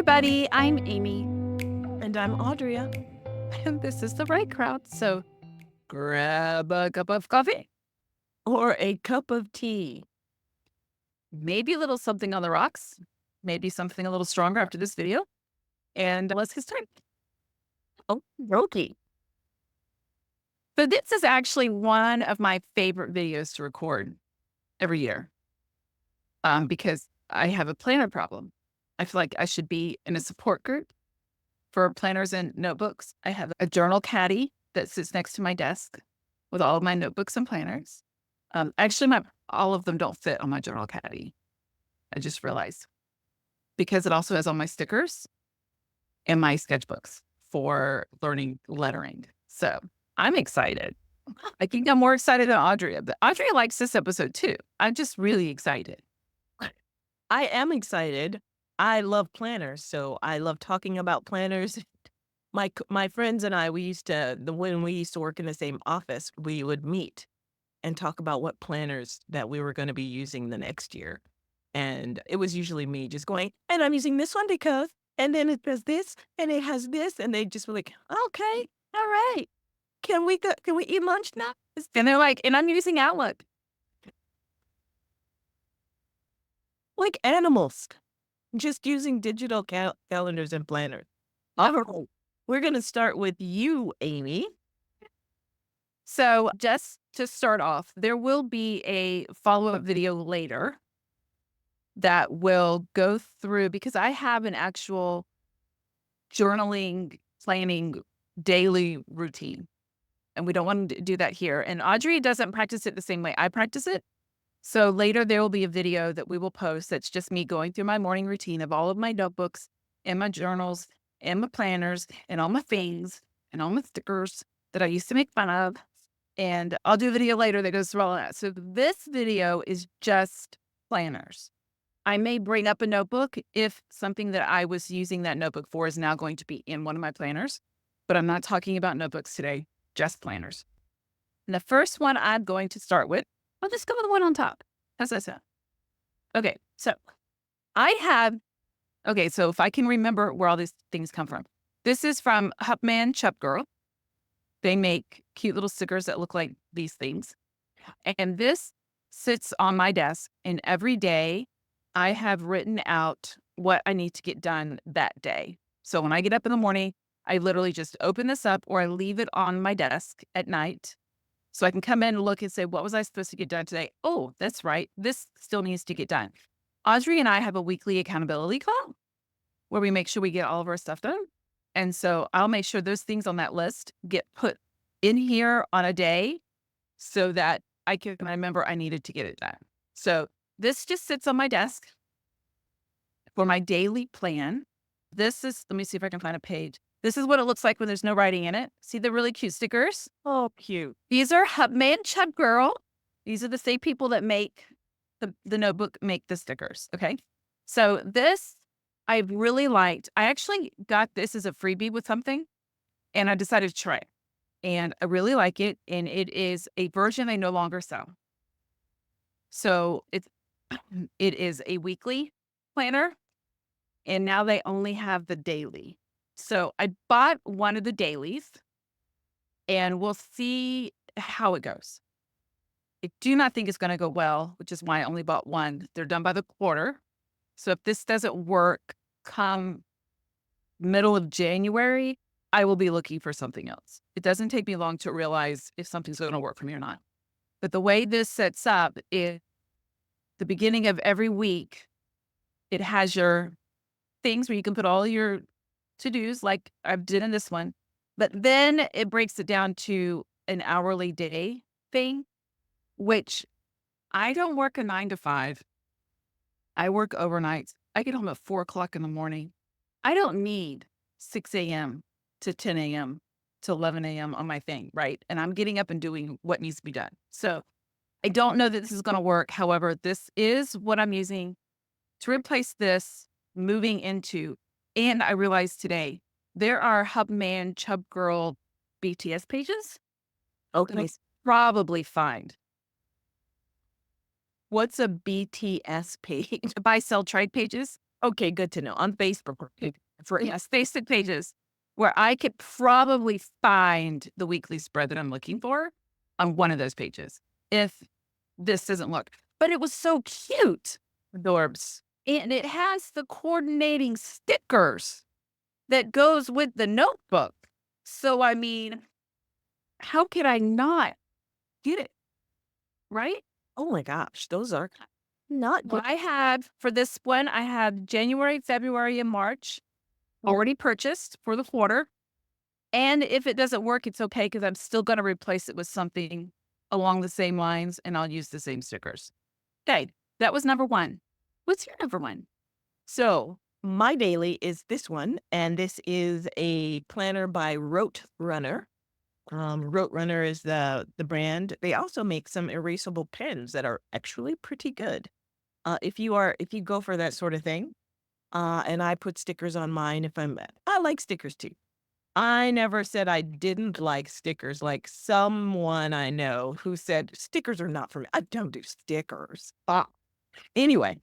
everybody. I'm Amy, And I'm Audrea. and this is the right crowd. So grab a cup of coffee, Or a cup of tea. maybe a little something on the rocks, maybe something a little stronger after this video, and let's get started. Oh, roti. So this is actually one of my favorite videos to record every year because I have a planner problem. I feel like I should be in a support group for planners and notebooks. I have a journal caddy that sits next to my desk with all of my notebooks and planners. Actually, all of them don't fit on my journal caddy. I just realized because it also has all my stickers and my sketchbooks for learning lettering. So I'm excited. I think I'm more excited than Audrea, but Audrea likes this episode too. I'm just really excited. I am excited. I love planners, so I love talking about planners. My friends and I, when we used to work in the same office, we would meet and talk about what planners that we were going to be using the next year. And it was usually me just going, and I'm using this one because, and then it does this, and it has this, and they just were like, okay, all right, can we go? Can we eat lunch now? And they're like, and I'm using Outlook. Like animals, just using digital calendars and planners. All right. We're going to start with you, Amy. So just to start off, there will be a follow-up video later that will go through because I have an actual journaling, planning daily routine. And we don't want to do that here. And Audrey doesn't practice it the same way I practice it. So later there will be a video that we will post that's just me going through my morning routine of all of my notebooks and my journals and my planners and all my things and all my stickers that I used to make fun of. And I'll do a video later that goes through all of that. So this video is just planners. I may bring up a notebook if something that I was using that notebook for is now going to be in one of my planners, but I'm not talking about notebooks today, just planners. And the first one I'm going to start with, I'll just go with the one on top. How's that sound? Okay, so so if I can remember where all these things come from. This is from Hubman, ChubGirl. They make cute little stickers that look like these things. And this sits on my desk, and every day I have written out what I need to get done that day. So when I get up in the morning, I literally just open this up or I leave it on my desk at night so I can come in and look and say, what was I supposed to get done today? Oh, that's right. This still needs to get done. Audrey and I have a weekly accountability call where we make sure we get all of our stuff done. And so I'll make sure those things on that list get put in here on a day so that I remember I needed to get it done. So this just sits on my desk for my daily plan. Let me see if I can find a page. This is what it looks like when there's no writing in it. See the really cute stickers? Oh, cute. These are Hubman ChubGirl. These are the same people that make the notebook, make the stickers. Okay. So this I really liked. I actually got this as a freebie with something and I decided to try it. And I really like it. And it is a version they no longer sell. So it is a weekly planner. And now they only have the daily. So I bought one of the dailies and we'll see how it goes. I do not think it's going to go well, which is why I only bought one. They're done by the quarter. So if this doesn't work come middle of January, I will be looking for something else. It doesn't take me long to realize if something's going to work for me or not. But the way this sets up is the beginning of every week, it has your things where you can put all your to-dos like I did in this one. But then it breaks it down to an hourly day thing, which I don't work a 9 to 5. I work overnights. I get home at 4 o'clock in the morning. I don't need 6 a.m. to 10 a.m. to 11 a.m. on my thing, right? And I'm getting up and doing what needs to be done. So I don't know that this is going to work. However, this is what I'm using to replace this moving into. And I realized today there are Hubman, ChubGirl BTS pages. Okay. Probably find. What's a BTS page? Buy, sell, trade pages. Okay, good to know. On Facebook. Okay, that's right. Yes, Facebook pages where I could probably find the weekly spread that I'm looking for on one of those pages if this doesn't look. But it was so cute. Adorbs. And it has the coordinating stickers that goes with the notebook. So, I mean, how could I not get it? Right? Oh my gosh, those are not Well, good. I have for this one, I have January, February, and March already purchased for the quarter. And if it doesn't work, it's okay because I'm still going to replace it with something along the same lines and I'll use the same stickers. Okay. That was number one. What's your number one? So my daily is this one, and this is a planner by Rote Runner. Rote Runner is the brand. They also make some erasable pens that are actually pretty good. If you go for that sort of thing, and I put stickers on mine I like stickers too. I never said I didn't like stickers, like someone I know who said stickers are not for me. I don't do stickers. Anyway,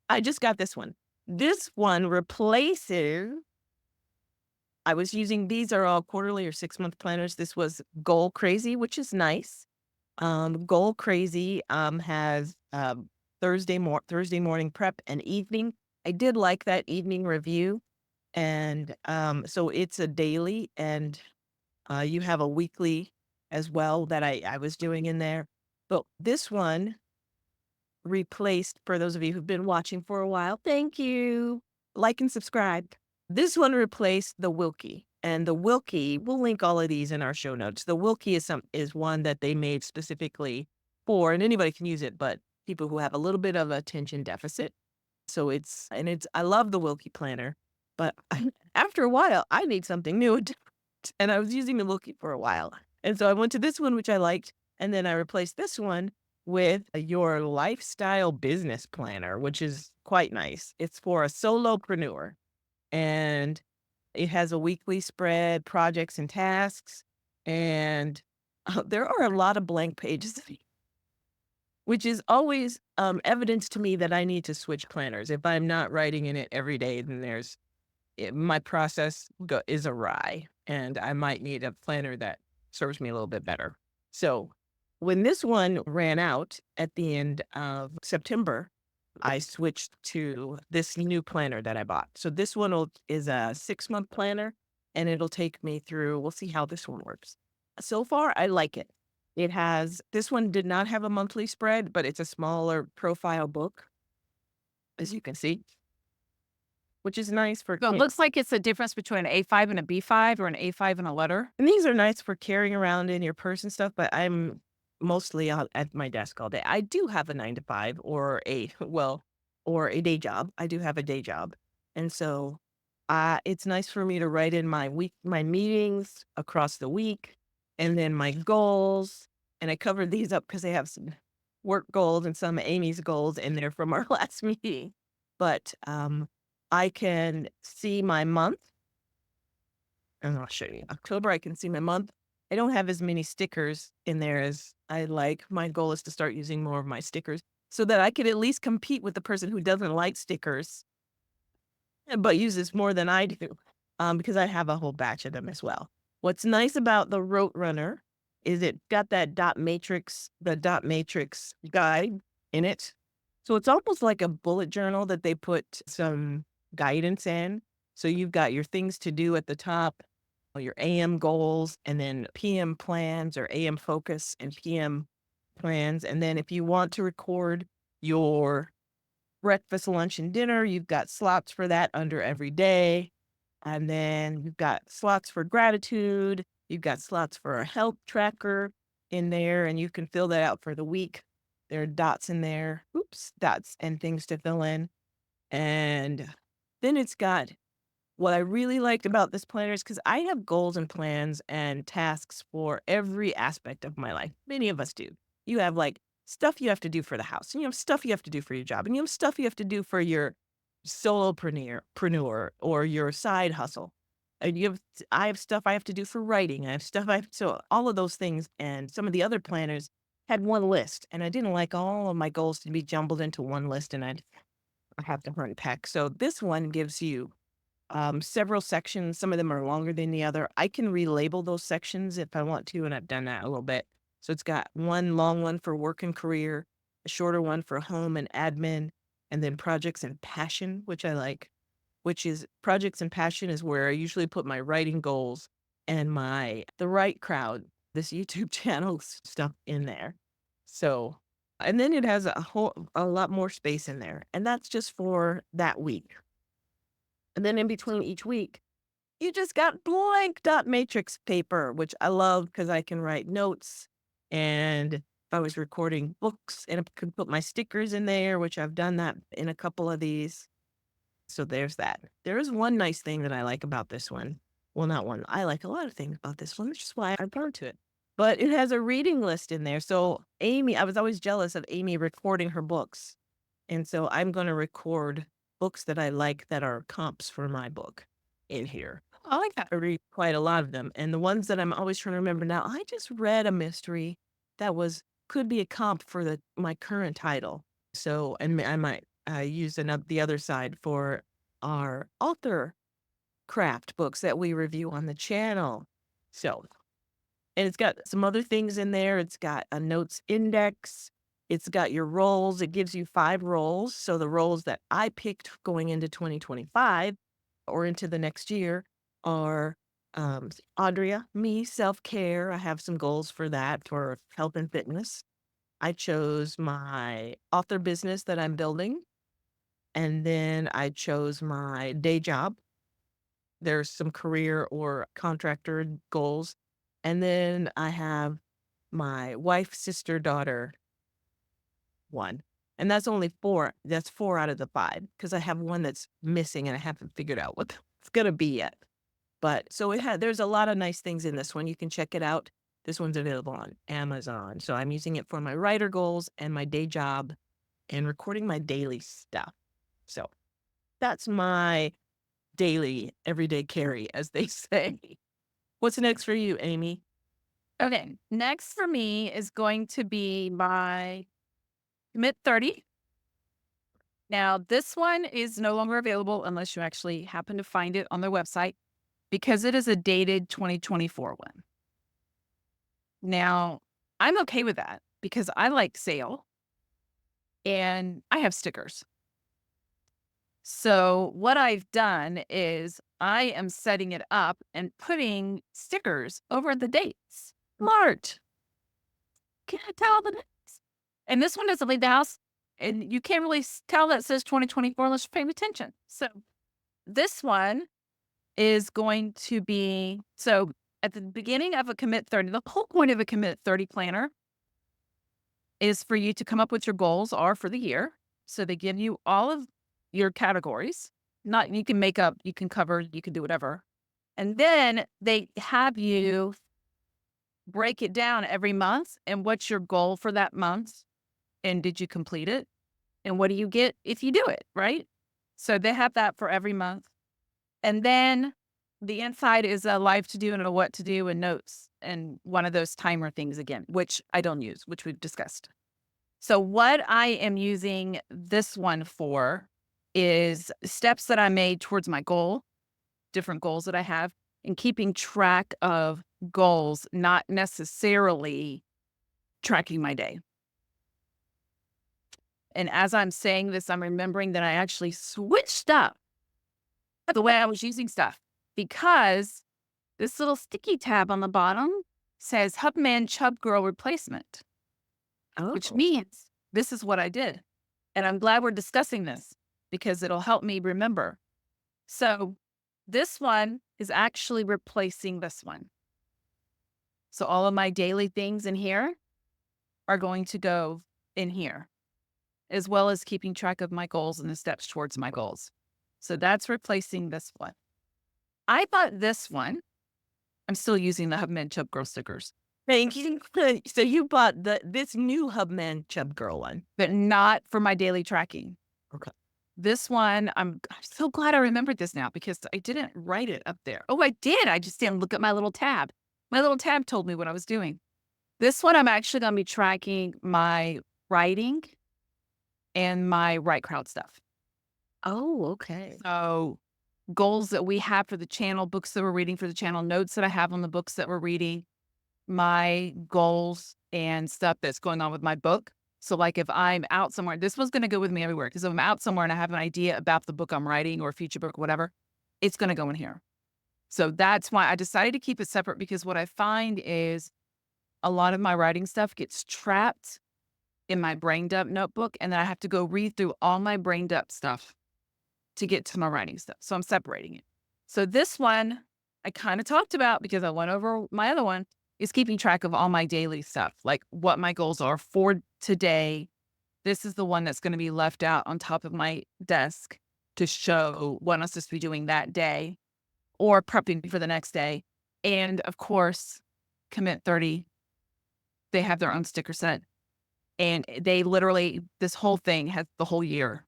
I just got this one. This one replaces I was using these are all quarterly or 6-month planners. This was Goal Crazy, which is nice. Goal Crazy has Thursday morning prep and evening. I did like that evening review, and so it's a daily, and you have a weekly as well that I was doing in there. But this one replaced, for those of you who've been watching for a while, thank you. Like and subscribe. This one replaced the Wilkie. And the Wilkie, we'll link all of these in our show notes. The Wilkie is one that they made specifically for, and anybody can use it, but people who have a little bit of attention deficit. So I love the Wilkie planner, but after a while, I need something new. And I was using the Wilkie for a while. And so I went to this one, which I liked. And then I replaced this one with your lifestyle business planner, which is quite nice. It's for a solopreneur, and it has a weekly spread, projects and tasks, and there are a lot of blank pages, which is always evidence to me that I need to switch planners. If I'm not writing in it every day, then my process is awry, and I might need a planner that serves me a little bit better. So when this one ran out at the end of September, I switched to this new planner that I bought. So this one is a 6-month planner, and it'll take me through. We'll see how this one works. So far, I like it. This one did not have a monthly spread, but it's a smaller profile book, as you can see, which is nice for So it looks like it's a difference between an A5 and a B5 or an A5 and a letter. And these are nice for carrying around in your purse and stuff, but I'm mostly out at my desk all day. I do have a 9 to 5 or a day job. I do have a day job. And so it's nice for me to write in my meetings across the week, and then my goals. And I covered these up because I have some work goals and some Amy's goals in there from our last meeting. But I can see my month, and I'll show you. October, I can see my month. I don't have as many stickers in there as I like. My goal is to start using more of my stickers so that I could at least compete with the person who doesn't like stickers, but uses more than I do, because I have a whole batch of them as well. What's nice about the Rote Runner is it got the dot matrix guide in it. So it's almost like a bullet journal that they put some guidance in. So you've got your things to do at the top, your AM goals, and then PM plans, or AM focus and PM plans. And then if you want to record your breakfast, lunch, and dinner, you've got slots for that under every day. And then you've got slots for gratitude. You've got slots for a health tracker in there, and you can fill that out for the week. There are dots in there. Dots and things to fill in. And then it's got what I really liked about this planner is because I have goals and plans and tasks for every aspect of my life. Many of us do. You have like stuff you have to do for the house, and you have stuff you have to do for your job, and you have stuff you have to do for your solopreneur or your side hustle. And I have stuff I have to do for writing. I have so all of those things, and some of the other planners had one list, and I didn't like all of my goals to be jumbled into one list, and I have to unpack. So this one gives you several sections. Some of them are longer than the other. I can relabel those sections if I want to, and I've done that a little bit. So it's got one long one for work and career, a shorter one for home and admin, and then projects and passion, which I like, which is projects and passion is where I usually put my writing goals and my the right crowd, this YouTube channel stuff in there. So, and then it has a lot more space in there, and that's just for that week. And then in between each week, you just got blank dot matrix paper, which I love because I can write notes. And if I was recording books, and I could put my stickers in there, which I've done that in a couple of these. So there's that. There is one nice thing that I like about this one. Well, not one. I like a lot of things about this one, which is why I brought to it. But it has a reading list in there. So Amy, I was always jealous of Amy recording her books. And so I'm going to record books that I like that are comps for my book in here. I like that. I read quite a lot of them. And the ones that I'm always trying to remember now, I just read a mystery that could be a comp for my current title. So, and I might use the other side for our author craft books that we review on the channel. So, and it's got some other things in there. It's got a notes index. It's got your roles. It gives you 5 roles. So the roles that I picked going into 2025 or into the next year are Audrea, me, self-care. I have some goals for that for health and fitness. I chose my author business that I'm building. And then I chose my day job. There's some career or contractor goals. And then I have my wife, sister, daughter one. And that's only 4. That's 4 out of the 5 because I have one that's missing and I haven't figured out what it's going to be yet. But so there's a lot of nice things in this one. You can check it out. This one's available on Amazon. So I'm using it for my writer goals and my day job and recording my daily stuff. So that's my daily, everyday carry, as they say. What's next for you, Amy? Okay. Next for me is going to be my Commit 30. Now, this one is no longer available unless you actually happen to find it on their website because it is a dated 2024 one. Now, I'm okay with that because I like sale and I have stickers. So what I've done is I am setting it up and putting stickers over the dates. Smart. Can't tell the dates. And this one doesn't leave the house. And you can't really tell that it says 2024 unless you're paying attention. So this one is going to be, so at the beginning of a Commit 30, the whole point of a Commit 30 planner is for you to come up with your goals are for the year. So they give you all of your categories. Not you can make up, you can cover, you can do whatever. And then they have you break it down every month and what's your goal for that month and did you complete it? And what do you get if you do it, right? So they have that for every month. And then the inside is a live to do and a what to do and notes and one of those timer things again, which I don't use, which we've discussed. So what I am using this one for is steps that I made towards my goal, different goals that I have, and keeping track of goals, not necessarily tracking my day. And as I'm saying this, I'm remembering that I actually switched up the way I was using stuff because this little sticky tab on the bottom says Hubman ChubGirl replacement, which means this is what I did. And I'm glad we're discussing this because it'll help me remember. So this one is actually replacing this one. So all of my daily things in here are going to go in here, as well as keeping track of my goals and the steps towards my goals. So that's replacing this one. I bought this one. I'm still using the Hubman ChubGirl stickers. Thank you. So you bought this new Hubman ChubGirl one, but not for my daily tracking. Okay. This one, I'm so glad I remembered this now because I didn't write it up there. Oh, I did. I just didn't look at my little tab. My little tab told me what I was doing. This one, I'm actually going to be tracking my writing and my right crowd stuff. Oh, okay. So goals that we have for the channel, books that we're reading for the channel, notes that I have on the books that we're reading, my goals and stuff that's going on with my book. So, like, if I'm out somewhere, this one's going to go with me everywhere because if I'm out somewhere and I have an idea about the book I'm writing or a future book, whatever, it's going to go in here. So that's why I decided to keep it separate because what I find is a lot of my writing stuff gets trapped in my brain dump notebook, and then I have to go read through all my brain dump stuff to get to my writing stuff. So I'm separating it. So this one I kind of talked about because I went over my other one is keeping track of all my daily stuff, like what my goals are for today. This is the one that's going to be left out on top of my desk to show what I'm supposed to be doing that day or prepping for the next day. And of course, Commit 30, they have their own sticker set. And they literally, this whole thing has the whole year.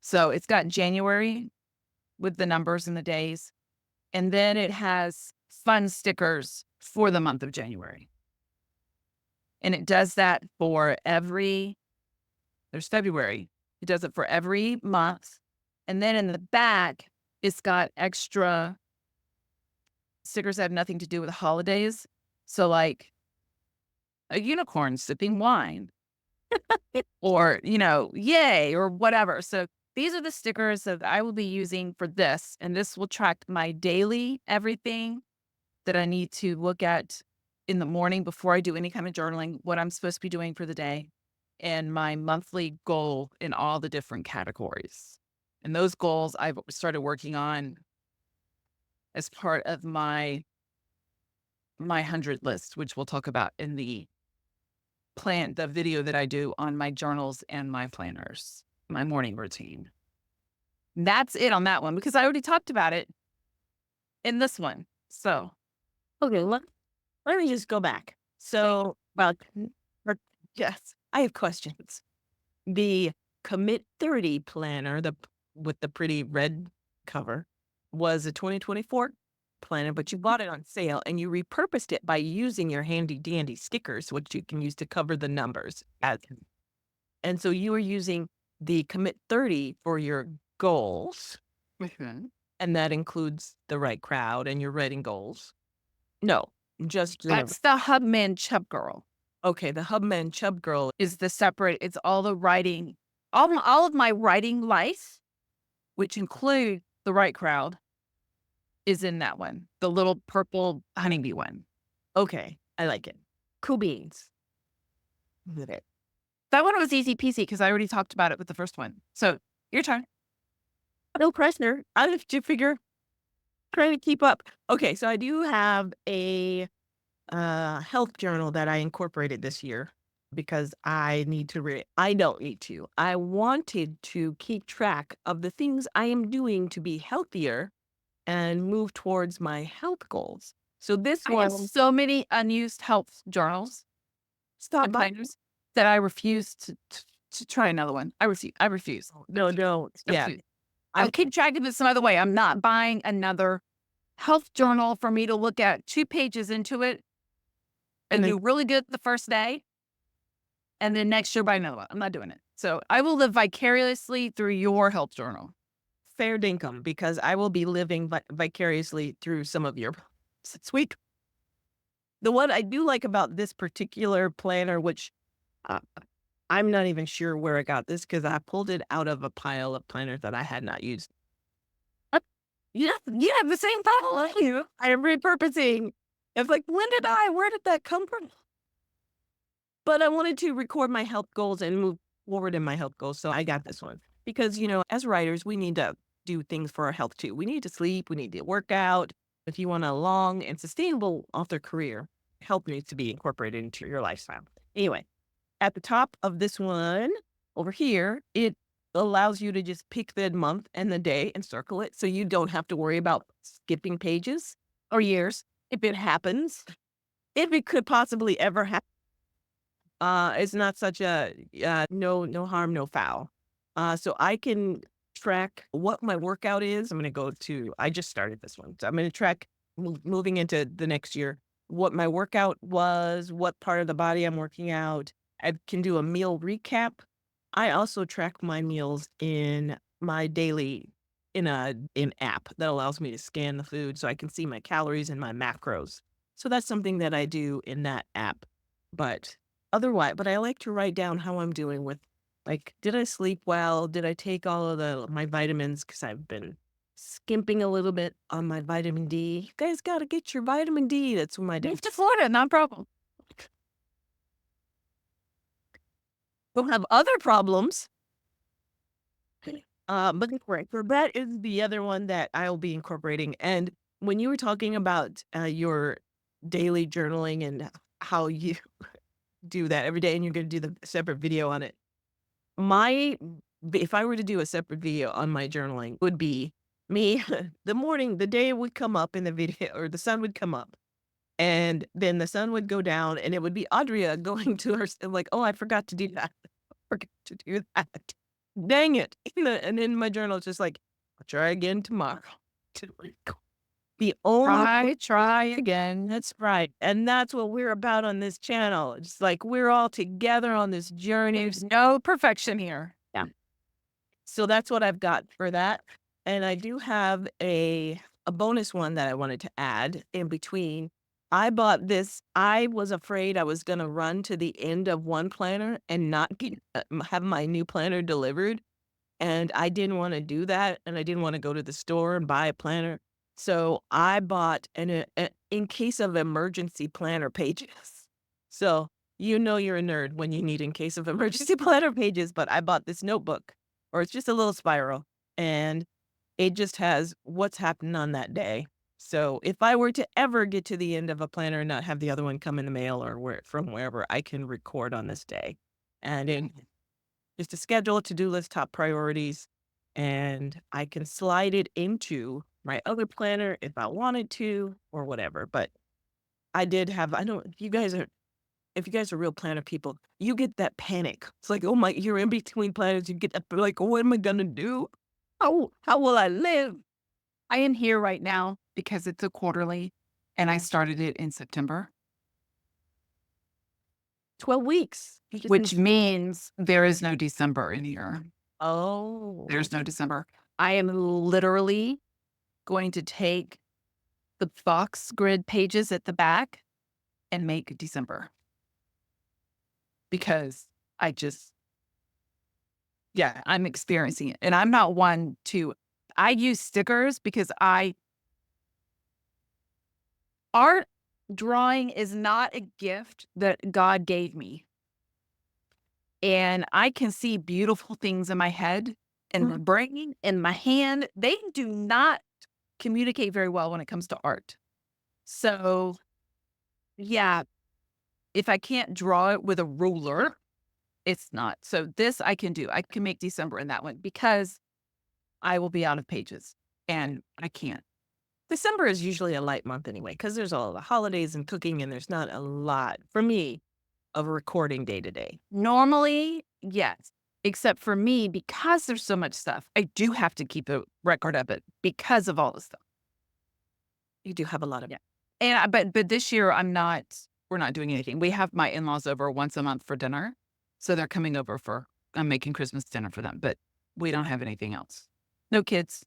So it's got January with the numbers and the days. And then it has fun stickers for the month of January. And it does that for there's February. It does it for every month. And then in the back, it's got extra stickers that have nothing to do with holidays. So like a unicorn sipping wine or, yay or whatever. So these are the stickers that I will be using for this. And this will track my daily everything that I need to look at in the morning before I do any kind of journaling, what I'm supposed to be doing for the day, and my monthly goal in all the different categories. And those goals I've started working on as part of my 100 list, which we'll talk about in the video that I do on my journals and my planners, my morning routine. That's it on that one because I already talked about it in this one. So, Okay, let me just go back. So, well, yes, I have questions. The Commit 30 planner, with the pretty red cover, was a 2024 planner, but you bought it on sale and you repurposed it by using your handy dandy stickers, which you can use to cover the numbers. And so you were using the Commit 30 for your goals, and that includes the right crowd and your writing goals. No, just that's the Hubman ChubGirl. Okay, the Hubman ChubGirl Is the separate, it's all the writing, all of my writing life, which include the right crowd, is in that one. The little purple honeybee one. Okay, I like it. Cool beans. With it. That one was easy peasy because I already talked about it with the first one. So your turn. No pressure. I have to figure, trying to keep up. Okay, so I do have a health journal that I incorporated this year because I need to read. I don't need to. I wanted to keep track of the things I am doing to be healthier and move towards my health goals. So this I have one, so many unused health journals stop and by. planners that I refuse to try another one. I refuse. No, don't. Yeah. I'll keep track of it some other way. I'm not buying another health journal for me to look at 2 pages into it and do really good the first day. And then next year buy another one. I'm not doing it. So I will live vicariously through your health journal. Fair dinkum, because I will be living vicariously through some of your sweet. The one I do like about this particular planner, which I'm not even sure where I got this because I pulled it out of a pile of planners that I had not used. You have the same file as you. I am repurposing. It's like, where did that come from? But I wanted to record my health goals and move forward in my health goals. So I got this one because, as writers, we need to do things for our health too. We need to sleep. We need to work out. If you want a long and sustainable author career, health needs to be incorporated into your lifestyle. Anyway, at the top of this one over here, it allows you to just pick the month and the day and circle it so you don't have to worry about skipping pages or years if it happens. If it could possibly ever happen. It's not such a no harm, no foul. So I can track what my workout is. I'm going to go to, I just started this one. So I'm going to track moving into the next year, what my workout was, what part of the body I'm working out. I can do a meal recap. I also track my meals in my daily in an app that allows me to scan the food so I can see my calories and my macros. So that's something that I do in that app. But otherwise, but I like to write down how I'm doing with, like, did I sleep well? Did I take all of my vitamins? Because I've been skimping a little bit on my vitamin D. You guys got to get your vitamin D. That's what my Move to Florida, not a problem. don't have other problems. But correct. So that is the other one that I'll be incorporating. And when you were talking about your daily journaling and how you do that every day, and you're going to do the separate video on it, my if I were to do a separate video on my journaling, would be me the day would come up in the video, or the sun would come up, and then the sun would go down, and it would be Audrea going to her, like, oh, I forgot to do that. Forgot to do that. Dang it. And in my journal, it's just like, I'll try again tomorrow. The only Try again. That's right. And that's what we're about on this channel. It's like we're all together on this journey. There's no perfection here. Yeah. So that's what I've got for that. And I do have a bonus one that I wanted to add in between. I bought this. I was afraid I was going to run to the end of one planner and not have my new planner delivered. And I didn't want to do that. And I didn't want to go to the store and buy a planner. So I bought an in case of emergency planner pages. So you know you're a nerd when you need in case of emergency planner pages. But I bought this notebook, or it's just a little spiral, and it just has what's happened on that day. So if I were to ever get to the end of a planner and not have the other one come in the mail or from wherever, I can record on this day. And in just a schedule, a to-do list, top priorities, and I can slide it into my other planner if I wanted to or whatever. But I did have, I don't, if you guys are real planner people, you get that panic. It's like, oh my, you're in between planners. You get that, like, what am I going to do? How will I live? I am here right now because it's a quarterly and I started it in September, 12 weeks. which means there is no December in here. Oh. There's no December. I am literally going to take the box grid pages at the back and make December. Because I'm experiencing it. And I'm not one to, I use stickers because art drawing is not a gift that God gave me. And I can see beautiful things in my head and my brain and my hand. They do not communicate very well when it comes to art. So, yeah, if I can't draw it with a ruler, it's not. So this I can do. I can make December in that one because I will be out of pages and I can't. December is usually a light month anyway, because there's all the holidays and cooking, and there's not a lot, for me, of recording day to day. Normally, yes. Except for me, because there's so much stuff, I do have to keep a record of it because of all the stuff. You do have a lot of. Yeah. And but this year we're not doing anything. We have my in-laws over once a month for dinner. So they're coming over I'm making Christmas dinner for them, but we don't have anything else. No kids.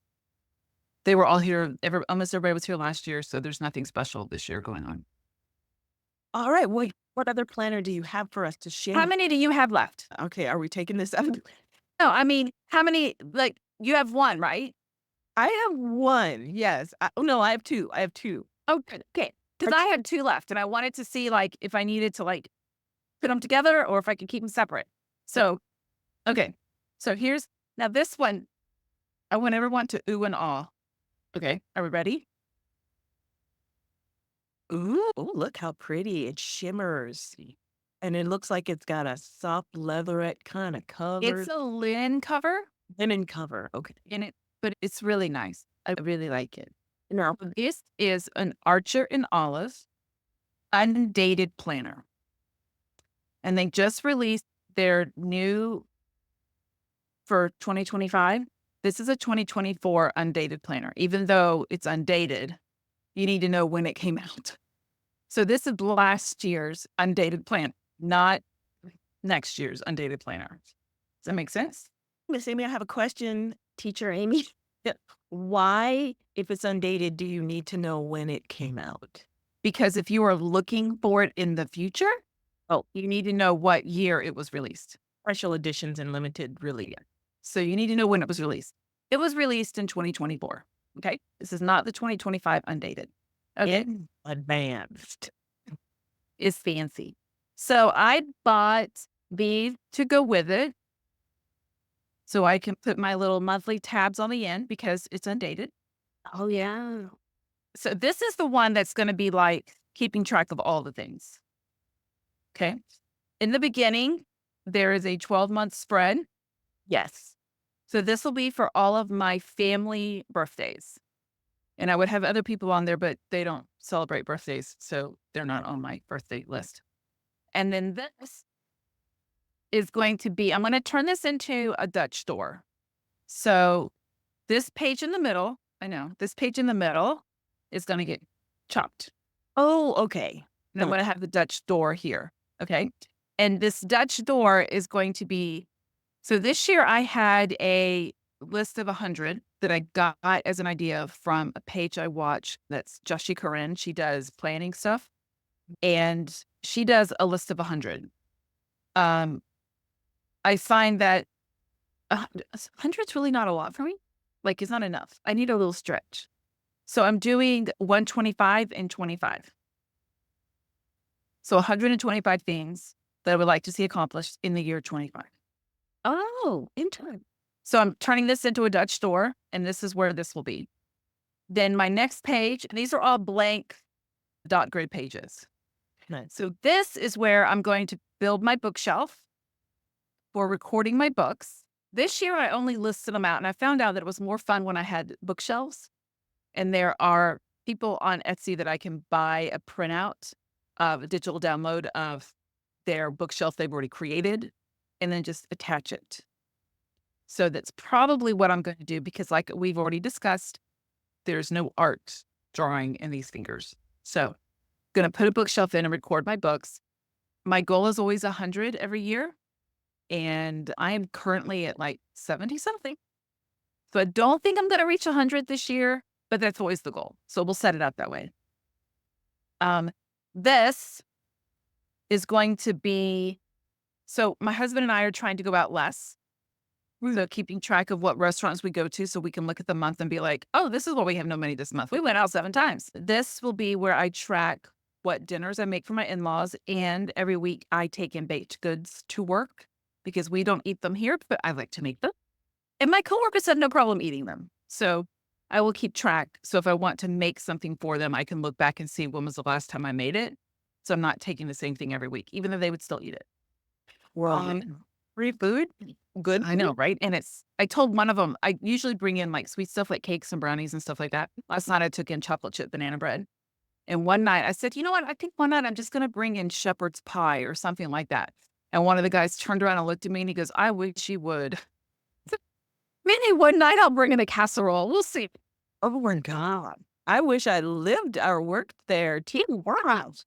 They were all here. Almost everybody was here last year. So there's nothing special this year going on. All right. What other planner do you have for us to share? How many do you have left? Okay. Are we taking this out? No, I mean, how many, like, you have one, right? I have one. Yes. No, I have two. Oh, good. Okay. Because I had two left and I wanted to see, like, if I needed to, like, put them together or if I could keep them separate. So, okay. So now this one, I want everyone to ooh and ah. Okay. Are we ready? Ooh, look how pretty. It shimmers. And it looks like it's got a soft leatherette kind of cover. It's a linen cover. Linen cover. Okay. But it's really nice. I really like it. Now, this is an Archer and Olive Undated planner. And they just released their new for 2025. This is a 2024 undated planner. Even though it's undated, you need to know when it came out. So this is last year's undated planner, not next year's undated planner. Does that make sense? Miss Amy, I have a question. Teacher Amy, why, if it's undated, do you need to know when it came out? Because if you are looking for it in the future, Oh, you need to know what year it was released. special editions and limited release. So you need to know when it was released. It was released in 2024. Okay. This is not the 2025 undated. Okay. In advanced. It's fancy. So I bought these to go with it. So I can put my little monthly tabs on the end because it's undated. Oh, yeah. So this is the one that's going to be like keeping track of all the things. Okay. In the beginning, there is a 12-month spread. Yes. So this will be for all of my family birthdays. And I would have other people on there, but they don't celebrate birthdays. So they're not on my birthday list. And then this is going to be, I'm going to turn this into a Dutch door. So this page in the middle, I know, this page in the middle is going to get chopped. Oh, okay. And I'm going to have the Dutch door here. Okay. And this Dutch door is going to be, so this year I had a list of 100 that I got as an idea from a page I watch that's Joshi Corinne. She does planning stuff and she does a list of 100. I find that 100's really not a lot for me. Like it's not enough. I need a little stretch. So I'm doing 125 and 25. So 125 things that I would like to see accomplished in the year 25. Oh, in time. So I'm turning this into a Dutch door, and this is where this will be. Then my next page, and these are all blank dot grid pages. Nice. So this is where I'm going to build my bookshelf for recording my books. This year I only listed them out, and I found out that it was more fun when I had bookshelves. And there are people on Etsy that I can buy a printout of a digital download of their bookshelf they've already created and then just attach it. So that's probably what I'm going to do because like we've already discussed, there's no art drawing in these fingers. So going to put a bookshelf in and record my books. My goal is always 100 every year. And I am currently at like 70 something. So I don't think I'm going to reach 100 this year, but that's always the goal. So we'll set it up that way. This is going to be, so my husband and I are trying to go out less. So keeping track of what restaurants we go to so we can look at the month and be like, oh, this is why we have no money this month. We went out 7 times. This will be where I track what dinners I make for my in-laws. And every week I take in baked goods to work because we don't eat them here, but I like to make them. And my coworkers have no problem eating them. So I will keep track. So if I want to make something for them, I can look back and see when was the last time I made it. So I'm not taking the same thing every week, even though they would still eat it. Well, free food, good. I know, right? And I told one of them, I usually bring in like sweet stuff like cakes and brownies and stuff like that. Last night I took in chocolate chip banana bread. And one night I said, you know what? I think one night I'm just going to bring in shepherd's pie or something like that. And one of the guys turned around and looked at me and he goes, I wish you would. Maybe one night I'll bring in a casserole. We'll see. Oh my God. I wish I lived or worked there. Team Warehouse.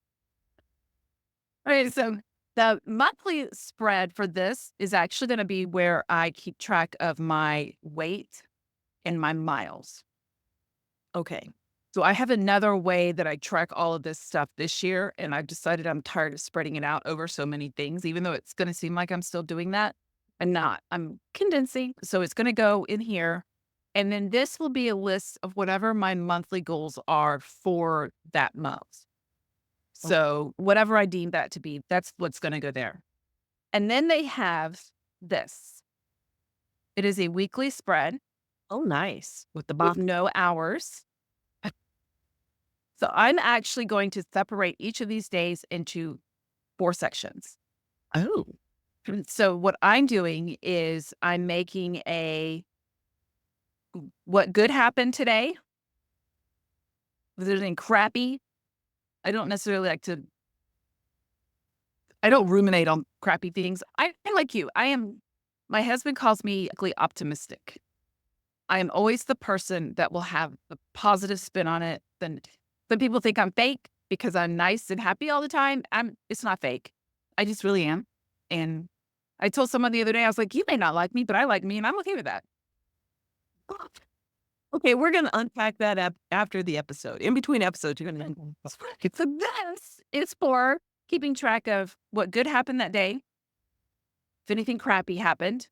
All right. So the monthly spread for this is actually going to be where I keep track of my weight and my miles. Okay. So I have another way that I track all of this stuff this year. And I've decided I'm tired of spreading it out over so many things, even though it's going to seem like I'm still doing that. I'm not. I'm condensing. So it's going to go in here. And then this will be a list of whatever my monthly goals are for that month. So whatever I deem that to be, that's what's going to go there. And then they have this. It is a weekly spread. Oh, nice. With the With box. no hours. So I'm actually going to separate each of these days into 4 sections. Oh. So what I'm doing is I'm making what good happened today. Was there anything crappy? I don't necessarily I don't ruminate on crappy things. I like you. My husband calls me optimistic. I am always the person that will have a positive spin on it. Then some people think I'm fake because I'm nice and happy all the time. It's not fake. I just really am. And I told someone the other day, I was like, you may not like me, but I like me and I'm okay with that. Okay, we're gonna unpack that after the episode. In between episodes, you're gonna. It's the best. It's for keeping track of what good happened that day, if anything crappy happened,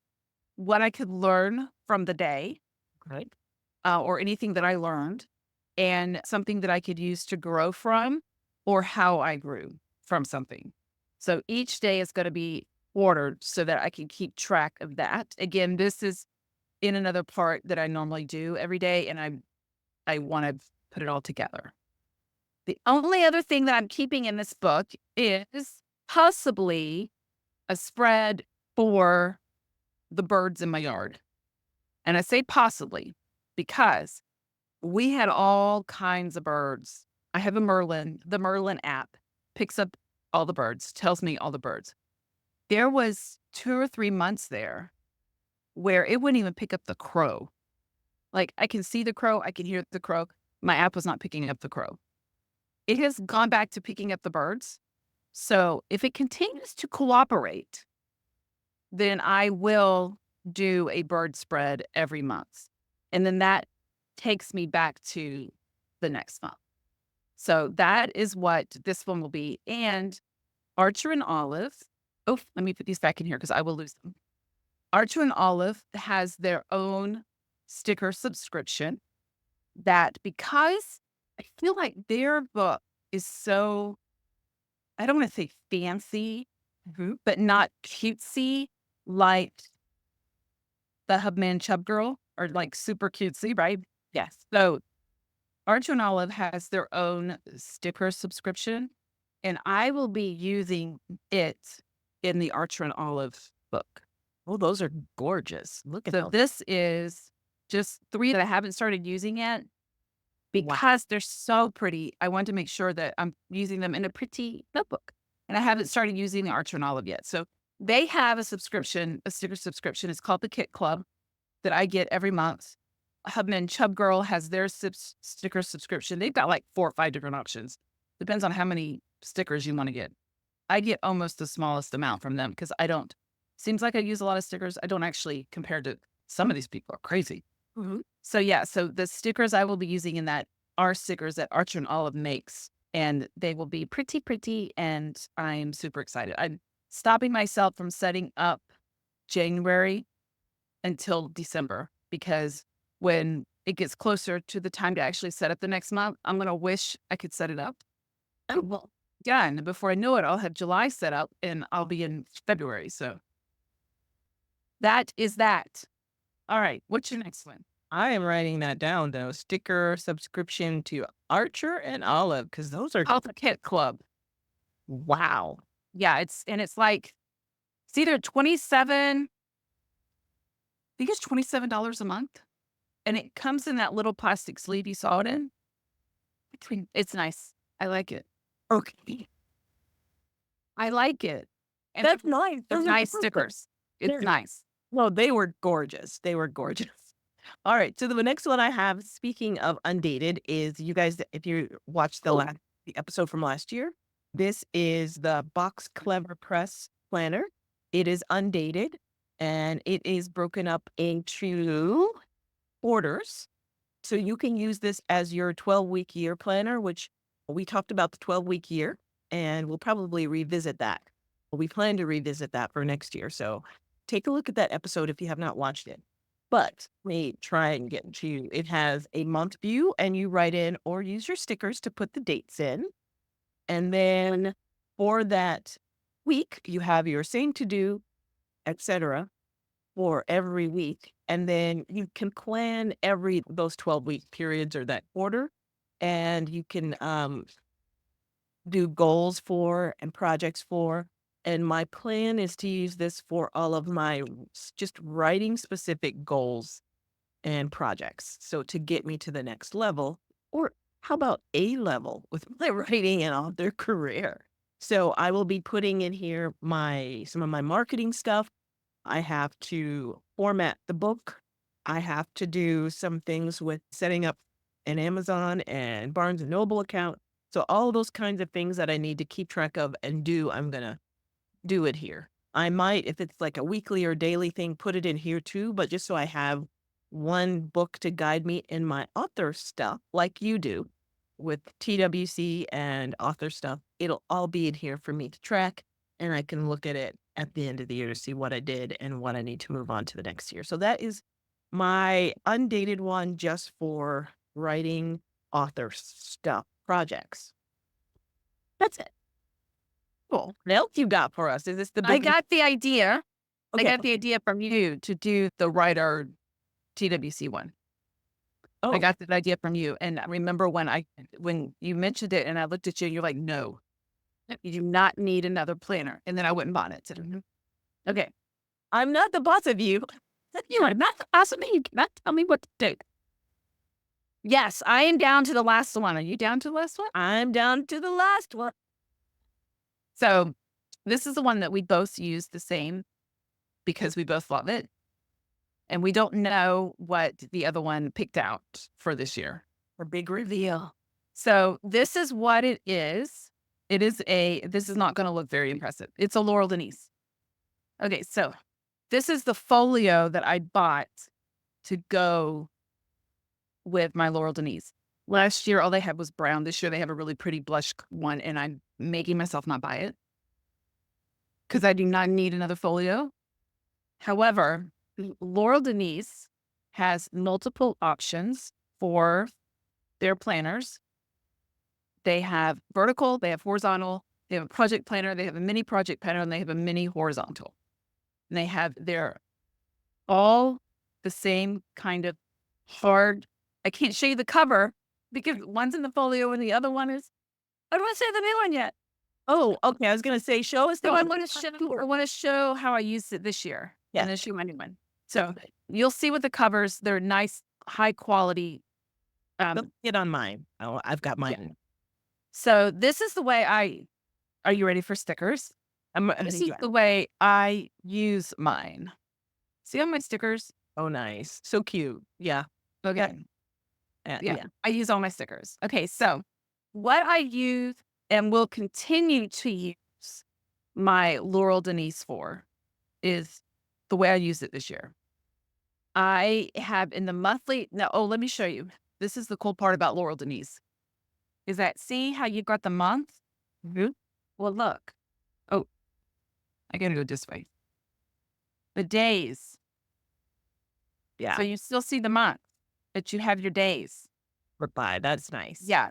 what I could learn from the day, Right. or anything that I learned, and something that I could use to grow from, or how I grew from something. So each day is going to be ordered so that I can keep track of that. Again, this is in another part that I normally do every day, and I want to put it all together. The only other thing that I'm keeping in this book is possibly a spread for the birds in my yard. And I say possibly because we had all kinds of birds. I have a Merlin. The Merlin app picks up all the birds, tells me all the birds. There was 2 or 3 months there where it wouldn't even pick up the crow. Like, I can see the crow, I can hear the crow. My app was not picking up the crow. It has gone back to picking up the birds. So if it continues to cooperate, then I will do a bird spread every month. And then that takes me back to the next month. So that is what this one will be. And Archer and Olive, oh, let me put these back in here because I will lose them. Archer and Olive has their own sticker subscription that because I feel like their book is so, I don't want to say fancy, but not cutesy like the Hubman ChubGirl or like super cutesy, right? Yes. So Archer and Olive has their own sticker subscription, and I will be using it in the Archer and Olive book. Oh, those are gorgeous. Look at So those. this is just 3 that I haven't started using yet Wow. because they're so pretty. I want to make sure that I'm using them in a pretty notebook, and I haven't started using the Archer and Olive yet. So they have a subscription, a sticker subscription. It's called the Kit Club that I get every month. Hubman ChubGirl has their sticker subscription. They've got like 4 or 5 different options. Depends on how many stickers you want to get. I get almost the smallest amount from them because I don't, seems like I use a lot of stickers. I don't actually compared to some of these people are crazy. So yeah, so the stickers I will be using in that are stickers that Archer and Olive makes, and they will be pretty, pretty, and I'm super excited. I'm stopping myself from setting up January until December because when it gets closer to the time to actually set up the next month, I'm going to wish I could set it up. Oh, well, done. Before I know it, I'll have July set up and I'll be in February. So that is that. All right. What's your next one? I am writing that down though. Sticker subscription to Archer and Olive because those are Alpha Kit Club. wow. Yeah. It's like, it's either 27, I think it's $27 a month. And it comes in that little plastic sleeve you saw it in. It's nice. I like it. Okay. I like it. And That's nice. they're Those are nice perfect. stickers. It's They're- nice. Well, they were gorgeous. They were gorgeous. All right. So the next one I have, speaking of Undated, is you guys, if you watched the episode from last year, this is the Box Clever Press planner. It is undated and it is broken up into orders. So you can use this as your 12-week year planner, which we talked about the 12-week year, and we'll probably revisit that. We plan to revisit that for next year. So take a look at that episode if you have not watched it. But let me try and get to you. It has a month view, and you write in or use your stickers to put the dates in. And then for that week, you have your same to do, etc. for every week. And then you can plan those 12-week periods or that quarter. And you can do goals for and projects for. And my plan is to use this for all of my just writing specific goals and projects. So to get me to the next level, or how about a level with my writing and author career. So I will be putting in here some of my marketing stuff. I have to format the book. I have to do some things with setting up an Amazon and Barnes and Noble account. So all those kinds of things that I need to keep track of and do, I'm going to do it here. I might, if it's like a weekly or daily thing, put it in here too, but just so I have one book to guide me in my author stuff, like you do with TWC and author stuff. It'll all be in here for me to track, and I can look at it at the end of the year to see what I did and what I need to move on to the next year. So that is my undated one just for writing author stuff projects. That's it. Cool. What else you got for us? Is this the I big? got the idea. I Okay. got the idea from you to do the writer TWC one. I Oh, got that idea from you. And I remember when you mentioned it and I looked at you and you're like, no, you do not need another planner. And then I went and bought it. So, okay. I'm not the boss of you. You are not the boss of me. You cannot tell me what to do. Yes, I am down to the last one. Are you down to the last one? I'm down to the last one. So this is the one that we both use the same because we both love it. And we don't know what the other one picked out for this year. For big reveal. So this is what it is. This is not going to look very impressive. It's a Laurel Denise. Okay, so this is the folio that I bought to go with my Laurel Denise. Last year, all they had was brown. This year, they have a really pretty blush one, and I'm making myself not buy it because I do not need another folio. However, Laurel Denise has multiple options for their planners. They have vertical, they have horizontal, they have a project planner, they have a mini project planner, and they have a mini horizontal. And they're all the same kind of hard. I can't show you the cover because one's in the folio and the other one is, I don't want to say the new one yet. Oh, okay. I was gonna say, show us the So I one. want to show how I used it this year. Yeah. And then show my new one. So you'll see with the covers, they're nice, high quality. Don't get on mine. Oh, I've got mine. Yeah. So this is the way are you ready for stickers? I'm This is the way I use mine. See all my stickers? Oh, nice. So cute. Yeah. Okay. Yeah. I use all my stickers. Okay. So what I use and will continue to use my Laurel Denise for is the way I used it this year. I have in the monthly, let me show you. This is the cool part about Laurel Denise. Is that, see how you got the month? Mhm. Well, look. Oh, I gotta go this way. The days. Yeah. So you still see the month, but you have your days. Reply. That's nice. Yeah,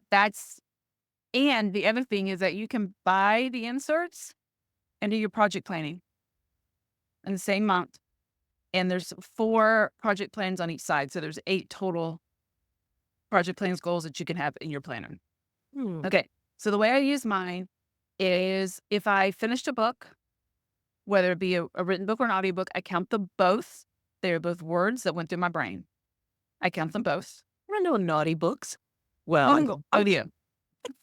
and the other thing is that you can buy the inserts and do your project planning in the same month. And there's 4 project plans on each side. So there's 8 total project plans goals that you can have in your planner. Okay. So the way I use mine is if I finished a book, whether it be a written book or an audiobook, I count them both. They're both words that went through my brain. I count them both. I know naughty books. Well, Oh, yeah.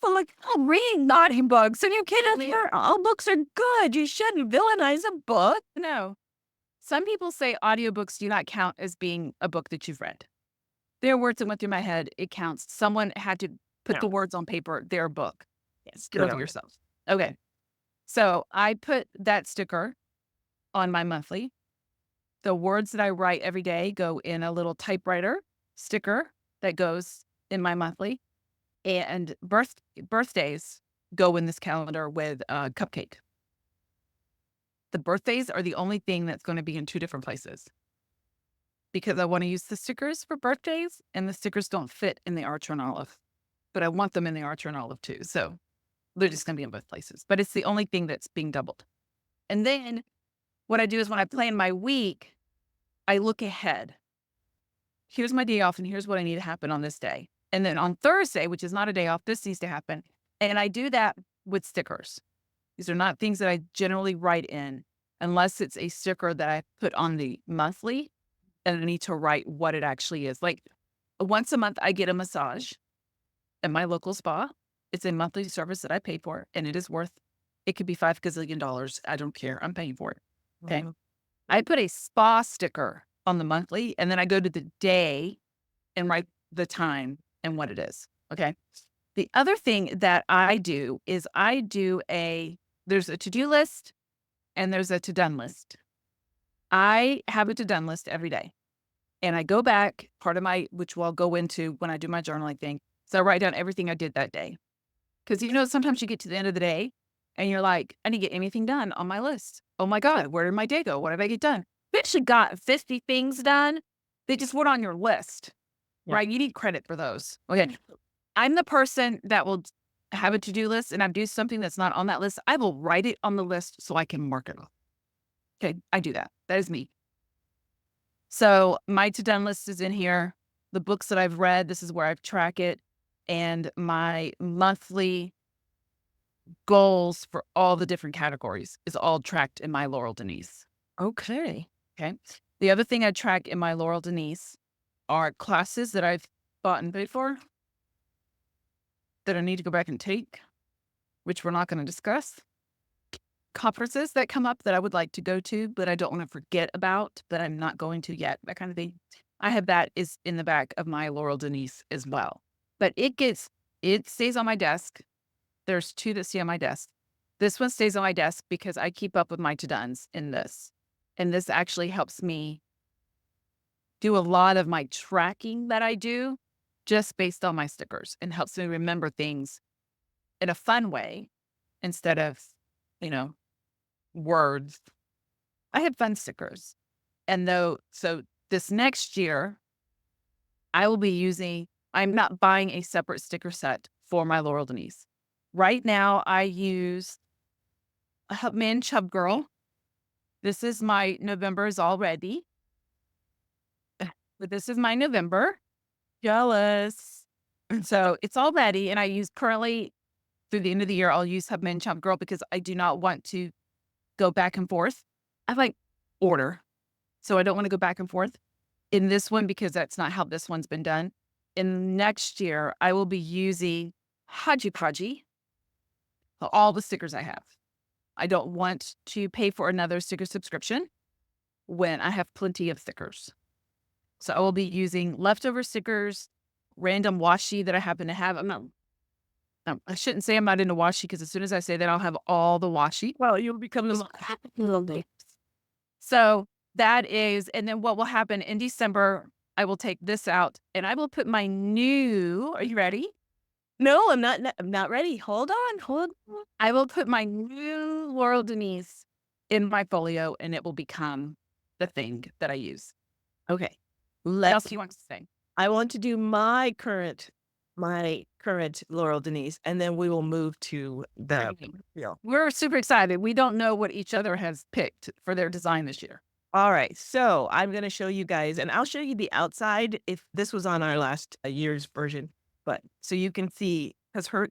but like, I'm reading naughty books, and you can't hear all books are good. You shouldn't villainize a book. No. Some people say audiobooks do not count as being a book that you've read. They're words that went through my head. It counts. Someone had to put the words on paper, their book. Yes. Get over yourself. Okay. So I put that sticker on my monthly. The words that I write every day go in a little typewriter sticker that goes in my monthly. And birthdays go in this calendar with a cupcake. The birthdays are the only thing that's going to be in 2 different places because I want to use the stickers for birthdays and the stickers don't fit in the Archer and Olive, but I want them in the Archer and Olive too. So they're just going to be in both places, but it's the only thing that's being doubled. And then what I do is when I plan my week, I look ahead. Here's my day off and here's what I need to happen on this day. And then on Thursday, which is not a day off, this needs to happen. And I do that with stickers. These are not things that I generally write in unless it's a sticker that I put on the monthly and I need to write what it actually is. Like once a month, I get a massage at my local spa. It's a monthly service that I pay for and it is worth, it could be $5 gazillion. I don't care. I'm paying for it. Okay. I put a spa sticker on the monthly and then I go to the day and write the time and what it is. Okay. The other thing that I do is there's a to-do list and there's a to-done list. I have a to-done list every day. And I go back, part of my, which will go into when I do my journaling thing. So I write down everything I did that day. Because, sometimes you get to the end of the day and you're like, I didn't get anything done on my list. Oh my God, where did my day go? What did I get done? You actually got 50 things done. They just weren't on your list, Yeah. right? You need credit for those. Okay. I'm the person that will have a to-do list and I do something that's not on that list. I will write it on the list so I can mark it off. Okay. I do that. That is me. So my to-done list is in here. The books that I've read, this is where I track it. And my monthly goals for all the different categories is all tracked in my Laurel Denise. Okay. Okay. The other thing I track in my Laurel Denise are classes that I've bought and paid for that I need to go back and take, which we're not going to discuss. Conferences that come up that I would like to go to, but I don't want to forget about, that I'm not going to yet, that kind of thing. I have that is in the back of my Laurel Denise as well. But it stays on my desk. There's 2 that stay on my desk. This one stays on my desk because I keep up with my to-dones in this. And this actually helps me do a lot of my tracking that I do just based on my stickers and helps me remember things in a fun way instead of, you know, words. I have fun stickers. And so this next year, I'm not buying a separate sticker set for my Laurel Denise. Right now, I use a Hubman ChubGirl. This is my November's already. But this is my November. Jealous. And so it's all ready. And I use currently through the end of the year, I'll use Hubman ChubGirl because I do not want to go back and forth. I like order. So I don't want to go back and forth in this one because that's not how this one's been done. In next year, I will be using Haji all the stickers I have. I don't want to pay for another sticker subscription when I have plenty of stickers. So I will be using leftover stickers, random washi that I happen to have. I shouldn't say I'm not into washi because as soon as I say that, I'll have all the washi. Well, you'll become the So that is, and then what will happen in December, I will take this out and I will put my new, are you ready? No, I'm not ready. Hold on. I will put my new Laurel Denise in my folio and it will become the thing that I use. Okay. What else do you want to say? I want to do my current Laurel Denise, and then we will move to the We're super excited. We don't know what each other has picked for their design this year. All right. So I'm going to show you guys, and I'll show you the outside if this was on our last year's version, but so you can see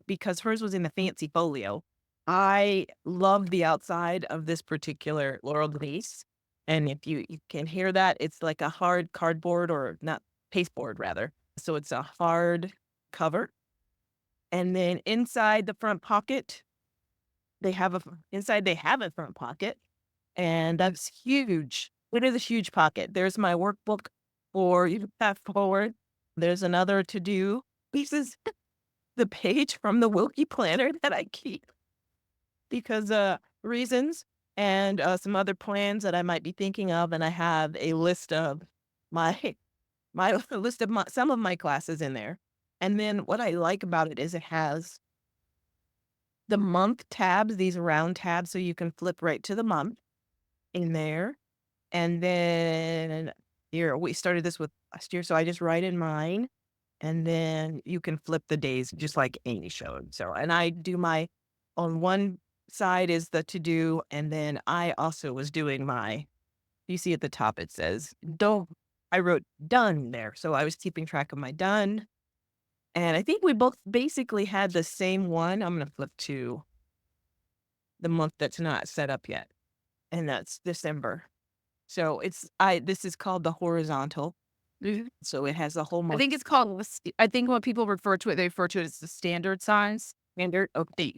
because hers was in the fancy folio. I love the outside of this particular Laurel Denise. And if you can hear that, it's like a hard cardboard or not pasteboard rather. So it's a hard cover. And then inside the front pocket, they have a front pocket. And that's huge. It is a huge pocket. There's my workbook for you to pass forward. There's another to do. This is the page from the Wilkie planner that I keep because reasons and some other plans that I might be thinking of. And I have a list of my list of some of my classes in there. And then what I like about it is it has the month tabs, these round tabs, so you can flip right to the month in there. And then here, we started this with last year, so I just write in mine. And then you can flip the days just like Amy showed. So, and I do on one side is the to do. And then I also was doing you see at the top, it says, I wrote done there. So I was keeping track of my done. And I think we both basically had the same one. I'm going to flip to the month that's not set up yet. And that's December. So this is called the horizontal. So it has the whole month. I think it's called, I think when people refer to it, they refer to it as the standard size. Standard. Okay.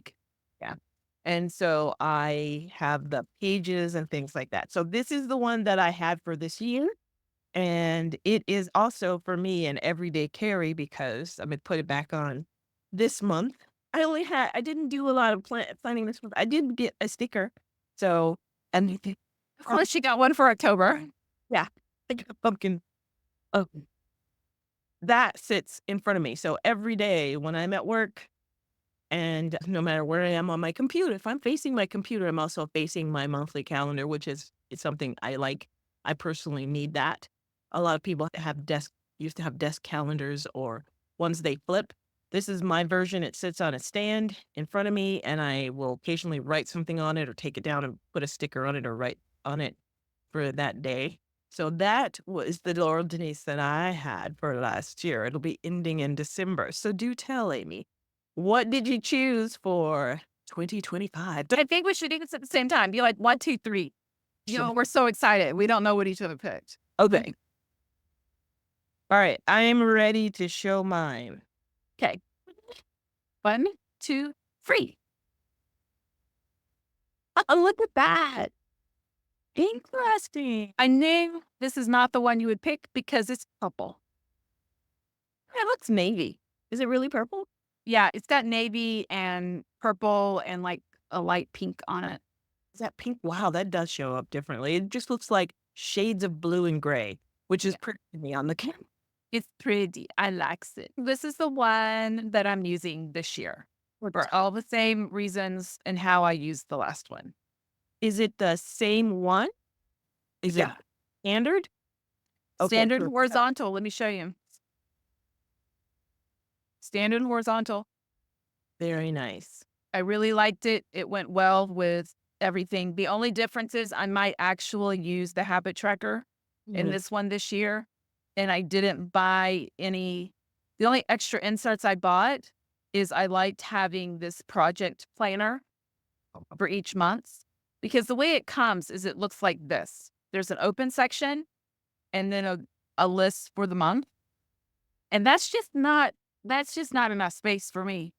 Yeah. And so I have the pages and things like that. So this is the one that I had for this year. And it is also for me an everyday carry because I'm going to put it back on this month. I didn't do a lot of planning this month. I did get a sticker. So, and of course, she got one for October. Yeah. I got a pumpkin Oh, that sits in front of me. So every day when I'm at work, and no matter where I am on my computer, if I'm facing my computer, I'm also facing my monthly calendar, which is it's something I like. I personally need that. A lot of people have used to have desk calendars or ones they flip. This is my version. It sits on a stand in front of me, and I will occasionally write something on it or take it down and put a sticker on it or write on it for that day. So that was the Laurel Denise that I had for last year. It'll be ending in December. So do tell, Amy, what did you choose for 2025? I think we should do this at the same time. Be like, 1, 2, 3. We're so excited. We don't know what each other picked. Okay. All right. I am ready to show mine. Okay. 1, 2, 3. Oh, look at that. Interesting. I knew this is not the one you would pick because it's purple. It looks navy. Is it really purple? Yeah, it's got navy and purple and like a light pink on it. Is that pink? Wow, that does show up differently. It just looks like shades of blue and gray, which is Yeah, pretty to me on the camera. it's pretty. I likes it. This is the one that I'm using this year for all the same reasons and how I used the last one. Is it the same one? Is it Yeah. standard? Okay, Standard perfect. horizontal. Let me show you. Standard horizontal. Very nice. I really liked it. It went well with everything. The only difference is I might actually use the habit tracker in Mhm. this one this year. And I didn't buy any. The only extra inserts I bought is I liked having this project planner for each month because the way it comes is it looks like this. There's an open section and then a list for the month. And that's just not enough space for me.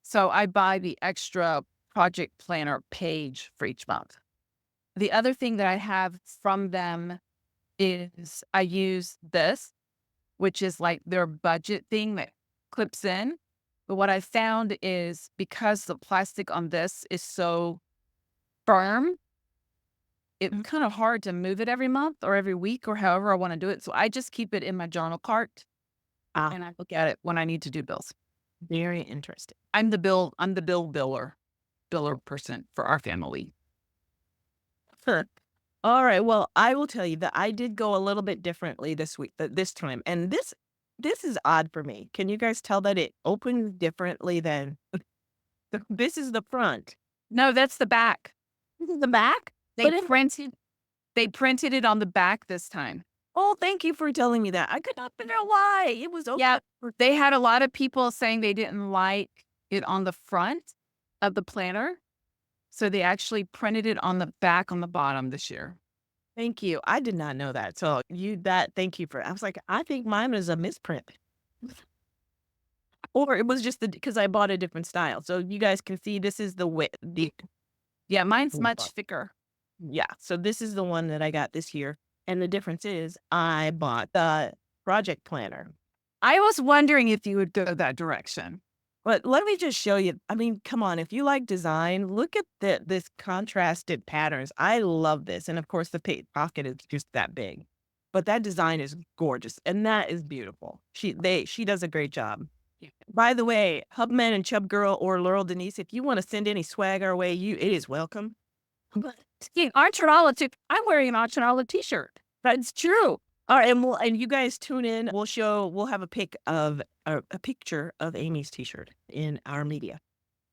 So I buy the extra project planner page for each month. The other thing that I have from them is I use this, which is like their budget thing that clips in. But what I found is because the plastic on this is so firm, it's Mhm. kind of hard to move it every month or every week or however I want to do it. So I just keep it in my journal cart Ah, and I look at it when I need to do bills. very interesting. I'm the bill biller person for our family. Huh. All right. Well, I will tell you that I did go a little bit differently this time, and this is odd for me. Can you guys tell that it opens differently than this is the front? No, that's the back. This is the back, They but it. printed they printed it on the back this time. Oh, thank you for telling me that. I could not figure out why it was open. Yeah, they had a lot of people saying they didn't like it on the front of the planner, so they actually printed it on the back on the bottom this year. Thank you. I did not know that. So that thank you for. I was like, I think mine was a misprint. Or it was just because I bought a different style. So you guys can see this is the way the Yeah, mine's much thicker. yeah. So this is the one that I got this year. And the difference is I bought the project planner. I was wondering if you would go that direction. But let me just show you. I mean, come on, if you like design, look at this contrasted patterns. I love this. And of course the pocket is just that big. But that design is gorgeous and that is beautiful. She does a great job. Yeah. By the way, Hubman and ChubGirl or Laurel Denise, if you want to send any swag our way, it is welcome. But Yeah, I'm wearing an Archinola t-shirt. that's true. All right, and you guys tune in. We'll have a picture of Amy's t-shirt in our media.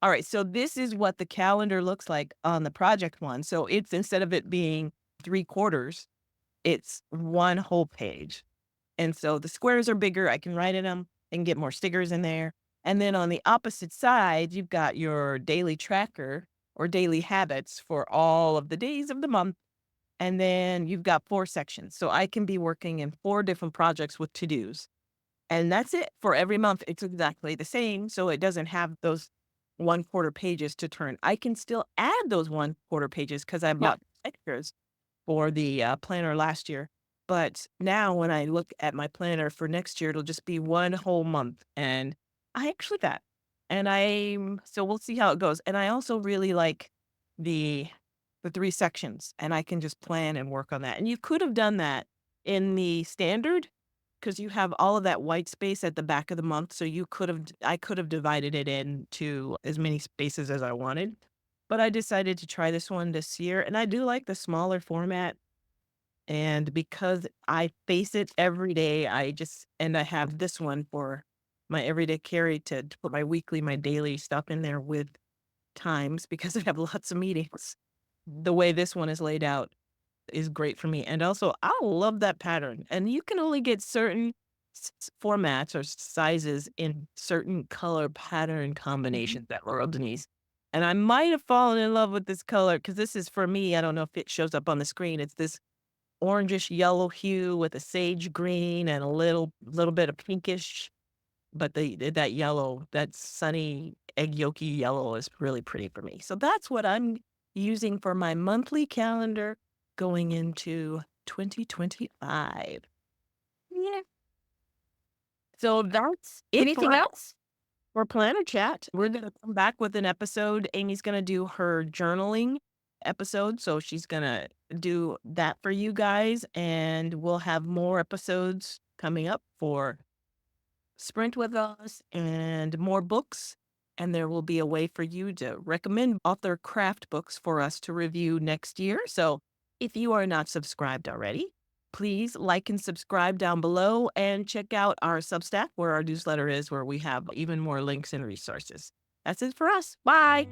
All right, so this is what the calendar looks like on the project one. So it's instead of it being 3/4, it's one whole page. And so the squares are bigger. I can write in them and get more stickers in there. And then on the opposite side, you've got your daily tracker or daily habits for all of the days of the month. And then you've got 4 sections. So I can be working in 4 different projects with to-dos. And that's it for every month. It's exactly the same. So it doesn't have those 1/4 pages to turn. I can still add those 1/4 pages because I Yeah. bought extras for the planner last year. But now when I look at my planner for next year, it'll just be one whole month. And I actually that. And so we'll see how it goes. And I also really like the 3 sections and I can just plan and work on that. And you could have done that in the standard, because you have all of that white space at the back of the month, so I could have divided it into as many spaces as I wanted, but I decided to try this one this year, and I do like the smaller format, and because I face it every day, I have this one for my everyday carry to put my weekly, my daily stuff in there with times because I have lots of meetings. The way this one is laid out is great for me, and also, I love that pattern, and you can only get certain formats or sizes in certain color pattern Mhm. combinations at Laurel Denise, and I might have fallen in love with this color because this is for me, I don't know if it shows up on the screen, it's this orangish yellow hue with a sage green and a little bit of pinkish, but that yellow, that sunny egg yolky yellow is really pretty for me. So that's what I'm using for my monthly calendar going into 2025. Yeah. So that's it Anything else? for Planner Chat. We're gonna come back with an episode. Amy's gonna do her journaling episode, so she's gonna do that for you guys, and we'll have more episodes coming up for Sprint with Us and more books. And there will be a way for you to recommend author craft books for us to review next year. So if you are not subscribed already, please like and subscribe down below and check out our Substack where our newsletter is, where we have even more links and resources. That's it for us. Bye.